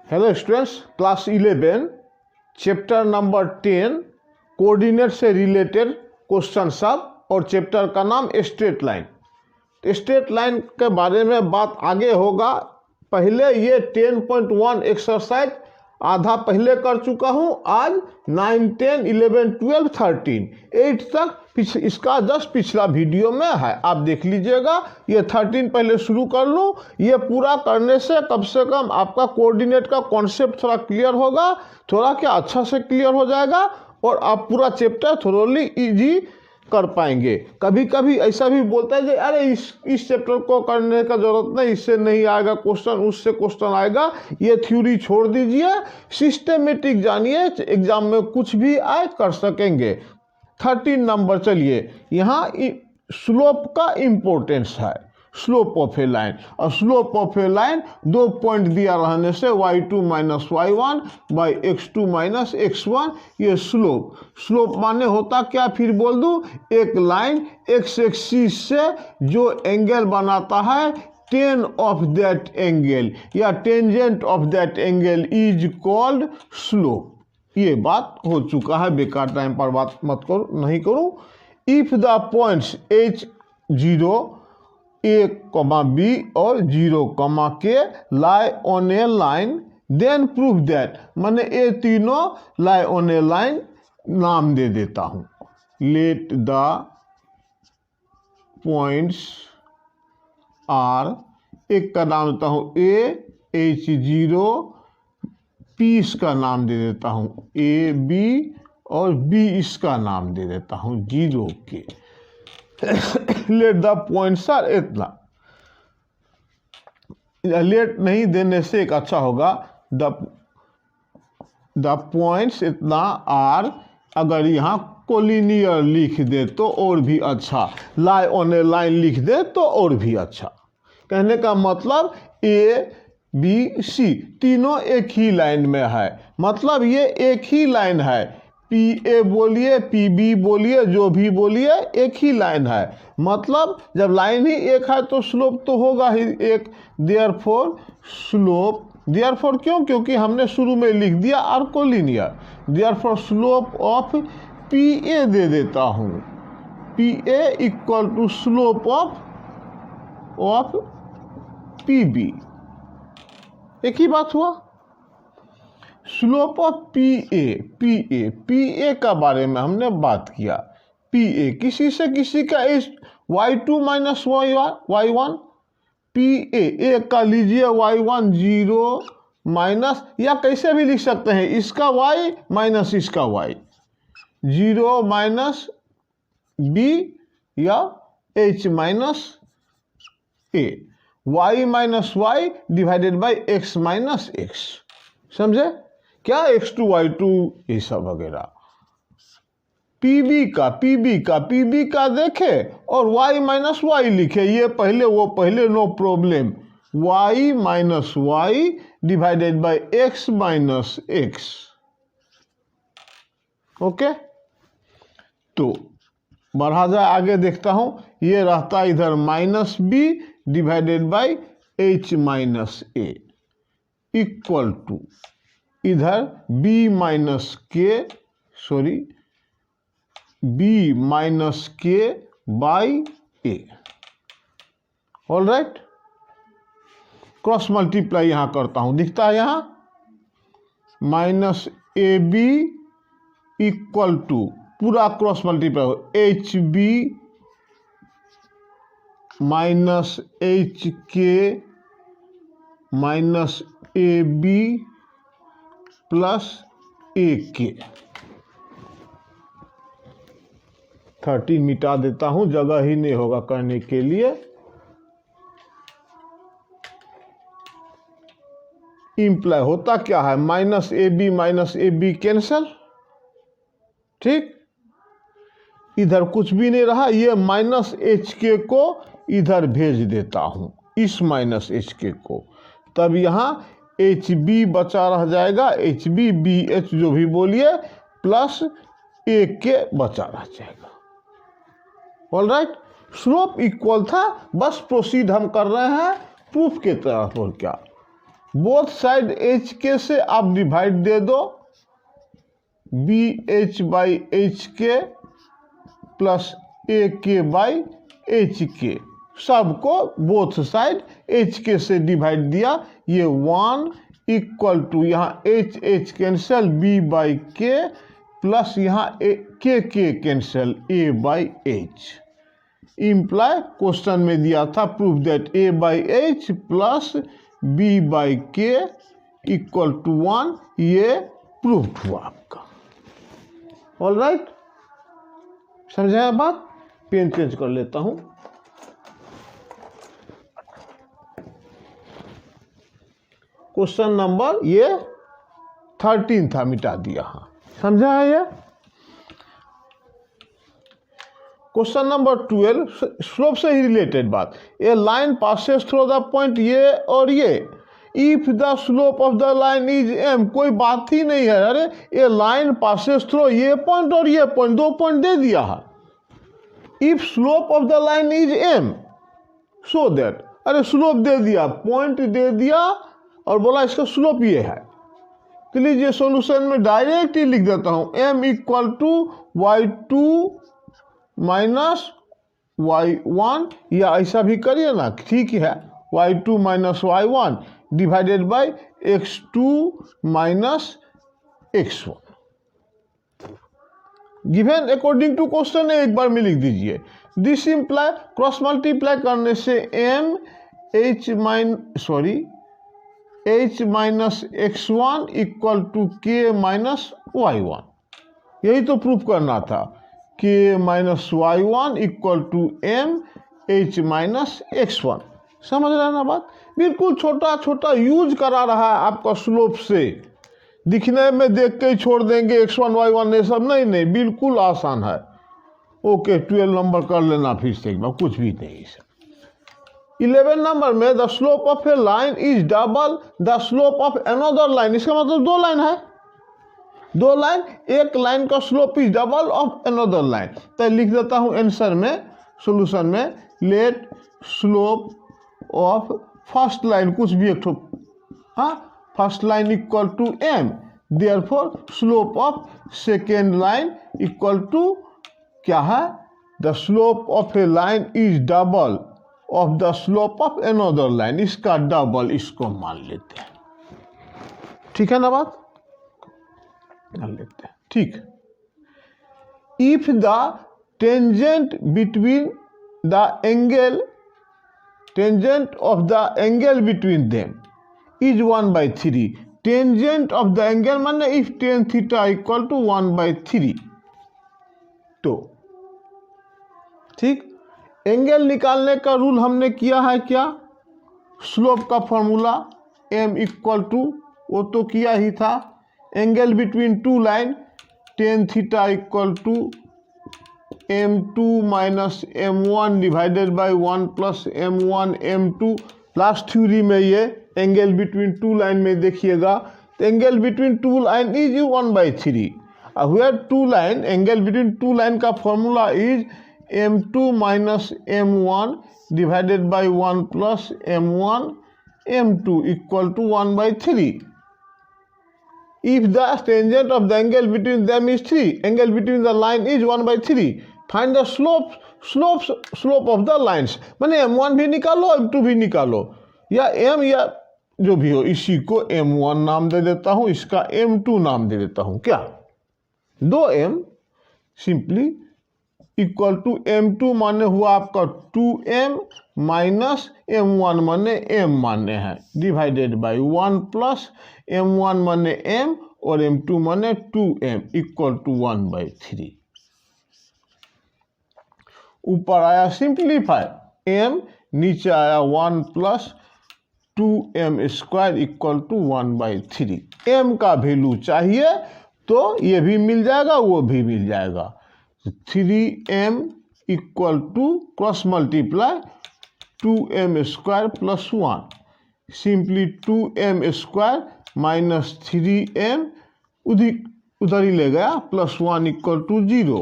Hello students, class 11 chapter number 10 coordinate से related question सब और चैप्टर का नाम स्ट्रेट लाइन। स्ट्रेट लाइन के बारे में बात आगे होगा। पहले ये 10.1 एक्सरसाइज आधा पहले कर चुका हूँ। आज 9, 10, 11, 12, 13, 8 तक इसका जस्ट पिछला वीडियो में है, आप देख लीजिएगा। ये 13 पहले शुरू कर लूँ। ये पूरा करने से कम आपका कोऑर्डिनेट का कॉन्सेप्ट थोड़ा क्लियर होगा, थोड़ा क्या अच्छा से क्लियर हो जाएगा और आप पूरा चैप्टर थोड़ली इजी कर पाएंगे। कभी कभी ऐसा भी बोलता है कि अरे इस चैप्टर को करने का जरूरत नहीं, इससे नहीं आएगा क्वेश्चन, उससे क्वेश्चन आएगा। ये थ्योरी छोड़ दीजिए, सिस्टमेटिक जानिए, एग्जाम में कुछ भी आए कर सकेंगे। 13 नंबर, चलिए यहाँ स्लोप का इम्पोर्टेंस है। स्लोप ऑफ ए लाइन, और slope of a line 2 point दिया रहने से y2 minus y1 by x2 minus x1, ये स्लोप माने होता क्या, फिर बोल दूँ, एक लाइन x एक्सिस से जो एंगल बनाता है टेन ऑफ दैट एंगल या tangent of that angle is called slope. ये बात हो चुका है, बेकार टाइम पर बात मत करो, नहीं करूँ। If the points h0 a, b और 0, k lie on a line, then prove that, मैंने ये तीनों lie on a line नाम दे देता हूँ। let the points are, एक का नाम देता हूँ a, h0, p इसका नाम दे देता हूँ a, b और b इसका नाम दे देता हूँ 0 के। लेट द पॉइंट्स आर, इतना लेट नहीं देने से एक अच्छा होगा, द पॉइंट्स इतना आर, अगर यहाँ कोलिनियर लिख दे तो और भी अच्छा, लाई ऑन ए लाइन लिख दे तो और भी अच्छा। कहने का मतलब ए बी सी तीनों एक ही लाइन में है, मतलब ये एक ही लाइन है। पी ए बोलिए, पी बी बोलिए, जो भी बोलिए, एक ही लाइन है। मतलब जब लाइन ही एक है तो स्लोप तो होगा ही एक। देयरफॉर स्लोप, देयरफॉर क्यों, क्योंकि हमने शुरू में लिख दिया are collinear. Therefore slope of P A दे देता हूँ, P A equal to slope of P B. एक ही बात हुआ। स्लोप ऑफ पी ए का बारे में हमने बात किया। पी ए किसी से किसी का y2 minus y1, P A का लीजिए y1 0 माइनस, या कैसे भी लिख सकते हैं, इसका y माइनस इसका y, 0 माइनस b या h minus a, y minus y divided by x minus x। समझे क्या, x2 y2 ये सब वगैरह। पीबी का देखे और y माइनस y लिखे, ये पहले वो पहले, no problem. y minus y divided by x minus x। Okay, तो बढ़ा जाए आगे, देखता हूं। ये रहता इधर minus b divided by h minus a equal to इधर b minus k, sorry b minus k by A. All right, cross multiply यहां करता हूं, दिखता है यहां minus A B equal to, पूरा क्रॉस मल्टीप्लाई हो, H B minus H K minus A B plus ए के। 13 मिटा देता हूं, जगह ही नहीं होगा करने के लिए। इंप्लाई होता क्या है, माइनस ए बी कैंसल, ठीक। इधर कुछ भी नहीं रहा, ये माइनस एच के को इधर भेज देता हूं, इस माइनस एच के को, तब यहां एच बी बचा रह जाएगा, एच बी बी एच जो भी बोलिए, प्लस ए के बचा रह जाएगा। ऑल राइट, स्लोप इक्वल था, बस प्रोसीड हम कर रहे हैं प्रूफ के तरफ। और क्या, बोथ साइड एच के से आप डिवाइड दे दो, बी एच बाई एच के प्लस ए के बाई एच के, सबको बोथ साइड एच के से डिवाइड दिया। ये 1 इक्वल टू यहाँ H H cancel B by K plus यहाँ K cancel A by H. Imply question में दिया था proof that A by H plus B by K equal to 1, ये प्रूफ हुआ आपका। ऑल राइट, समझाया बात? पेन चेंज कर लेता हूं। क्वेश्चन नंबर ये 13 था, मिटा दिया। हाँ, समझा है ये? क्वेश्चन नंबर 12 स्लोप से ही रिलेटेड बात। A line passes through the point ये और ये, if the slope of the line is M, कोई बात ही नहीं है। अरे ए लाइन पासेस थ्रू ये पॉइंट और ये पॉइंट, 2 पॉइंट दे दिया है। If slope of the line is M so that, अरे स्लोप दे दिया, पॉइंट दे दिया और बोला इसका स्लोप ये है। तो लीजिए सॉल्यूशन में डायरेक्ट ही लिख देता हूं, m equal to y2 minus y1, या ऐसा भी करिए ना, ठीक है, y2 minus y1 divided by x2 minus x1 given according to question है। एक बार में लिख दीजिए। दिस इम्प्लाई क्रॉस मल्टीप्लाई करने से m h minus x1 equal to k minus y1, यही तो प्रूफ करना था। k minus y1 equal to m h minus x1, समझ रहे हैं ना बात? बिल्कुल छोटा छोटा यूज करा रहा है आपका स्लोप से। दिखने में देख के ही छोड़ देंगे x1 y1 ये सब, नहीं, बिल्कुल आसान है। ओके, 12 नंबर कर लेना फिर से एक बार, कुछ भी नहीं है। 11 नंबर में the slope of a line is double the slope of another line, इसका मतलब 2 लाइन है, 2 लाइन, एक लाइन का slope is double of another line. तो लिख देता हूं आंसर में, सॉल्यूशन में, let slope of first line, कुछ भी एक ठो, हाँ, first line equal to m, therefore slope of second line equal to क्या है, the slope of a line is double of the slope of another line, इसका double इसको मान लेते हैं। ठीक है ना बात? मान लेते हैं, ठीक। If the tangent between the angle, tangent of the angle between them is 1/3, tangent of the angle माने if tan theta equal to 1/3, तो ठीक, एंगल निकालने का रूल हमने किया है क्या, स्लोप का फॉर्मूला m इक्वल टू, वो तो किया ही था, angle between 2 line tan theta equal to m2 minus m1 divided by 1 plus m1 m2। Last theory में ये एंगल बिटवीन 2 लाइन में देखिएगा, तो angle between 2 line is 1/3, where 2 line, angle between 2 line का formula is m2 minus m1 divided by 1 plus m1 m2 equal to 1/3। If the tangent of the angle between them is 3, angle between the line is 1/3, find the slope of the lines, माने m1 भी निकालो m2 भी निकालो, या m या जो भी हो, इसी को m1 नाम दे देता हूं, इसका m2 नाम दे देता हूं। क्या 2m simply equal to m2 माने हुआ आपका 2m माइनस m1 माने m माने हैं, डिवाइडेड बाई 1 प्लस m1 माने m और m2 माने 2m इक्वल टू 1/3। ऊपर आया सिंप्लीफाई, m नीचे आया 1 plus 2m square equal to 1/3। m का वैल्यू चाहिए तो ये भी मिल जाएगा, वो भी मिल जाएगा। 3m equal to cross multiply 2m square plus 1, simply 2m square minus 3m, उधर ही ले गया, प्लस 1 इक्वल टू 0।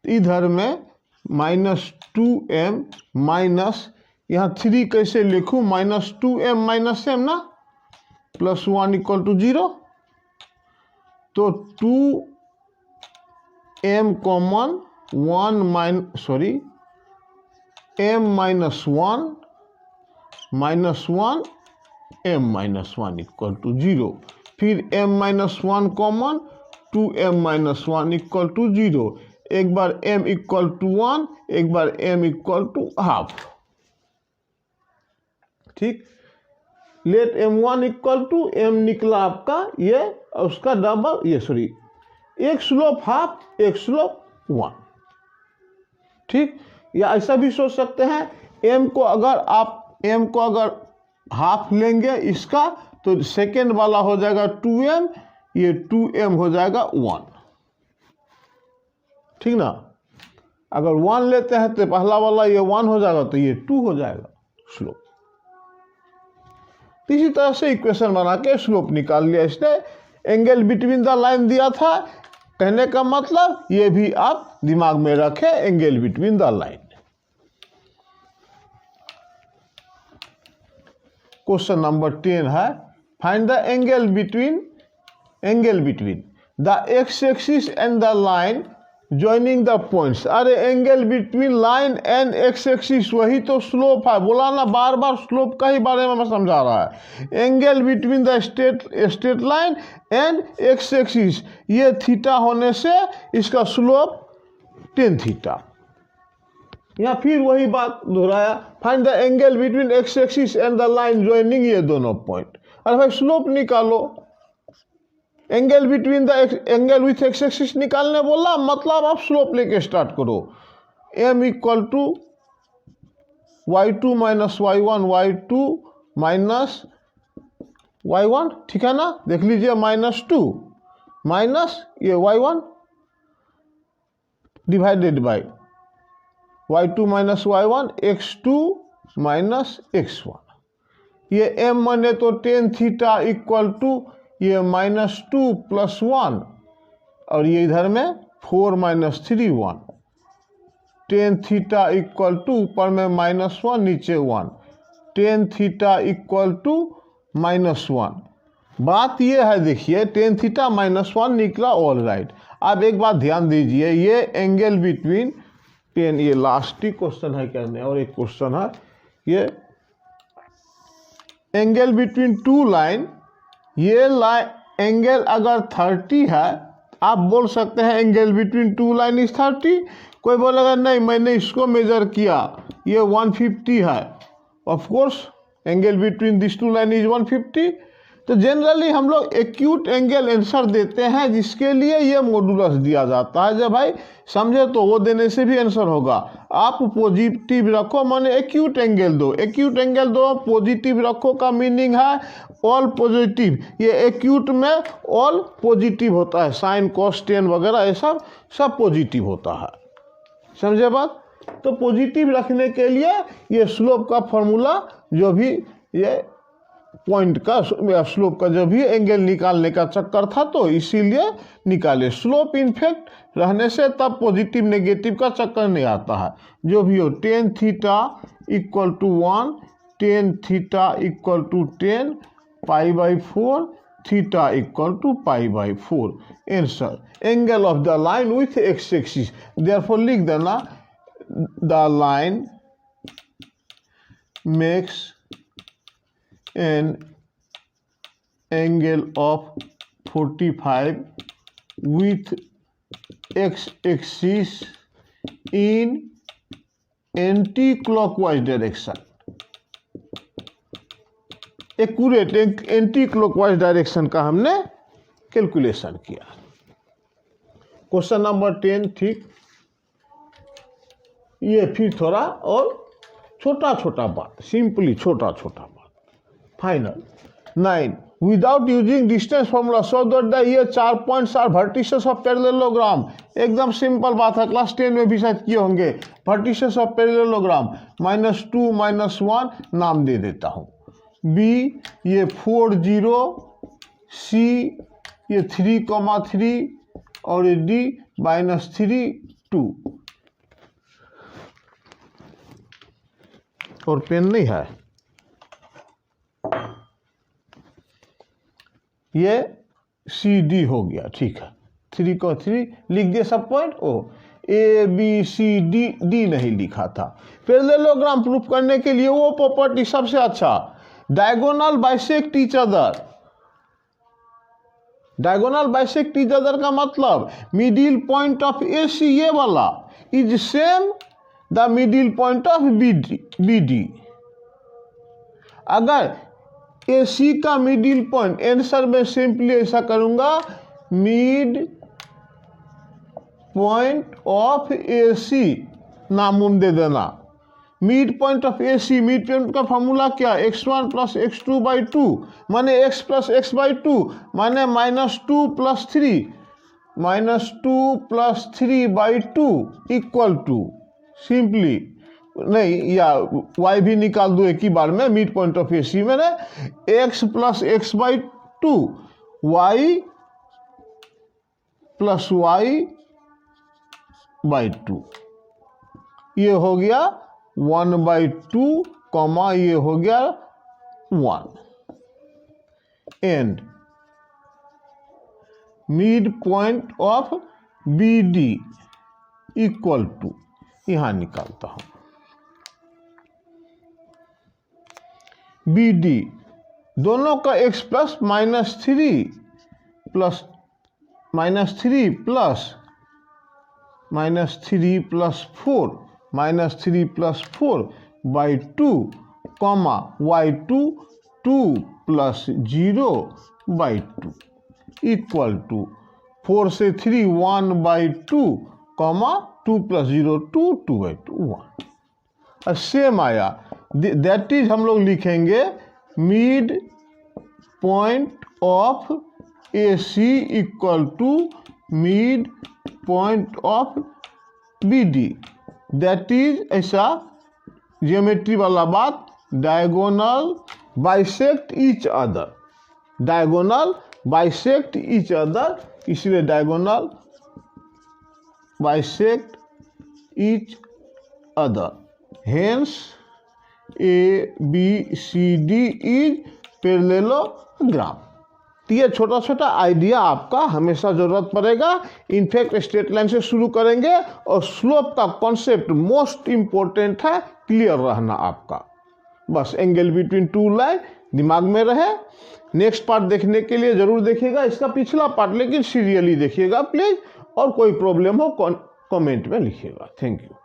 इधर में माइनस 2m माइनस, यहाँ 3 कैसे लिखूँ, माइनस 2m माइनस m ना, प्लस 1 इक्वल टू 0, तो 2m common 1 m minus 1 minus 1 m minus 1 equal to 0। फिर m minus 1 common 2m minus 1 equal to 0। एक बार m इक्वल टू 1, एक बार m इक्वल टू हाफ। ठीक, let m1 equal to m निकला आपका ये, उसका डबल, ये सॉरी, एक स्लोप हाफ, एक स्लोप 1। ठीक, या ऐसा भी सोच सकते हैं, m को अगर हाफ लेंगे इसका, तो सेकेंड वाला हो जाएगा 2m, ये 2m हो जाएगा 1। ठीक ना, अगर 1 लेते हैं तो पहला वाला ये 1 हो जाएगा, तो ये 2 हो जाएगा स्लोप। इसी तरह से इक्वेशन बना के स्लोप निकाल लिया इसने। एंगल बिटवीन द लाइन दिया था, कहने का मतलब ये भी आप दिमाग में रखें, angle between the line. Question number 10 है, find the angle between the X axis and the line joining the points. अरे angle between line and X axis, वही तो स्लोप है, बोला ना, बार बार स्लोप का ही बारे में मैं समझा रहा है। Angle between the straight line and X axis, ये थीटा होने से इसका स्लोप tan थीटा। या फिर वही बात दोहराया, find the angle between X axis and the line joining ये दोनों पॉइंट। अरे भाई स्लोप निकालो, angle between the angle with x axis निकालने बोला, मतलब आप स्लोप लेके स्टार्ट करो। m equal to y2 minus y1, y2 minus y1, ठीक है ना, देख लीजिए, -2 माइनस ये y1 divided by y2 minus y1, x2 minus x1। ये m माने तो tan थीटा इक्वल टू ये -2 प्लस 1, और ये इधर में 4 minus 3 1। tan theta equal to ऊपर में -1 नीचे 1, tan थीटा इक्वल टू -1। बात ये है, देखिए tan थीटा -1 निकला, ऑल राइट। अब एक बात ध्यान दीजिए, ये एंगल बिटवीन tan, ये लास्ट ही क्वेश्चन है करने, और एक क्वेश्चन है, ये एंगल बिटवीन टू लाइन, ये लाइन एंगल अगर 30 है, आप बोल सकते हैं angle between two line is 30। कोई बोलेगा नहीं मैंने इसको मेजर किया, ये 150 है। Of course angle between this two line is 150। तो जनरली हम लोग एक्यूट एंगल आंसर देते हैं, जिसके लिए ये मॉडुलस दिया जाता है। जब भाई समझे तो वो देने से भी आंसर होगा। आप पॉजिटिव रखो, माने एक्यूट एंगल दो, एक्यूट एंगल दो, पॉजिटिव रखो का मीनिंग है ऑल पॉजिटिव। ये एक्यूट में ऑल पॉजिटिव होता है, साइन कॉस टेन वगैरह ये सब पॉजिटिव होता है, समझे बात। तो पॉजिटिव रखने के लिए ये स्लोप का फॉर्मूला, जो भी ये पॉइंट का स्लोप का जो भी एंगल निकालने का चक्कर था, तो इसीलिए निकाले। स्लोप इनफेक्ट रहने से तब पॉजिटिव नेगेटिव का चक्कर नहीं आता है। जो भी हो, tan theta equal to 1, tan theta equal to 10 π/4, theta equal to π/4। Answer angle of the line with x axis. Therefore लिख देना, the line makes an angle of 45 with x-axis in anti-clockwise direction। Accurate anticlockwise direction का हमने calculation किया। Question number 10, ठीक। ये फिर थोड़ा और छोटा छोटा बात, सिंपली छोटा छोटा बात। Final 9, without using distance formula so that ये 4 points are vertices of parallelogram. एकदम सिंपल बात है, क्लास 10 में भी शायद किए होंगे। वर्टिसेस ऑफ पैरेललोग्राम, -2 -1 नाम दे देता हूँ। बी ये 4 0, सी ये 3,3, और ये डी -3 2। और पेन नहीं है, ये सी डी हो गया, ठीक है। 3 को 3 लिख दिए सब point. O A B C D, D नहीं लिखा था। पैरेललोग्राम प्रूफ करने के लिए वो प्रॉपर्टी सबसे अच्छा, diagonal bisect each other. Diagonal bisect each other का मतलब middle point of A C, ये वाला is same the middle point of B D. अगर ए सी का मिडिल पॉइंट, आंसर में सिंपली ऐसा करूंगा, mid point of A C नाम दे देना। Mid point of A C, mid point का फॉर्मूला क्या, x1 प्लस x2 बाई 2, माने x प्लस x बाई 2, माने -2 plus 3, -2 plus 3 by 2 equal to, simply नहीं या y भी निकाल दो एक ही बार में, मिड पॉइंट ऑफ ए सी मैंने x plus x by 2, y plus y by 2, ये हो गया 1/2 कॉमा ये हो गया 1 and mid point of B D equal to, यहां निकालता हूं बी डी, दोनों का x plus -3 plus -3 plus -3 plus 4, -3 plus 4 by 2 comma y2 2 plus 0 by 2 equal to 4 से 3 1/2 कॉमा 2 प्लस 0 2 2/2 1। सेम आया, दैट इज हम लोग लिखेंगे mid point of A C equal to mid point of B D, that is ऐसा geometry वाला बात, diagonal bisect each other, diagonal bisect each other, इसलिए diagonal bisect each other, hence A B C D is parallelogram. तो ये छोटा छोटा idea आपका हमेशा जरूरत पड़ेगा। इनफैक्ट स्ट्रेट लाइन से शुरू करेंगे और स्लोप का कॉन्सेप्ट मोस्ट इंपॉर्टेंट है, क्लियर रहना आपका। बस एंगल बिटवीन टू लाइन दिमाग में रहे। नेक्स्ट पार्ट देखने के लिए जरूर देखिएगा इसका पिछला पार्ट, लेकिन सीरियली देखिएगा प्लीज, और कोई प्रॉब्लम हो कमेंट में लिखिएगा। Thank you.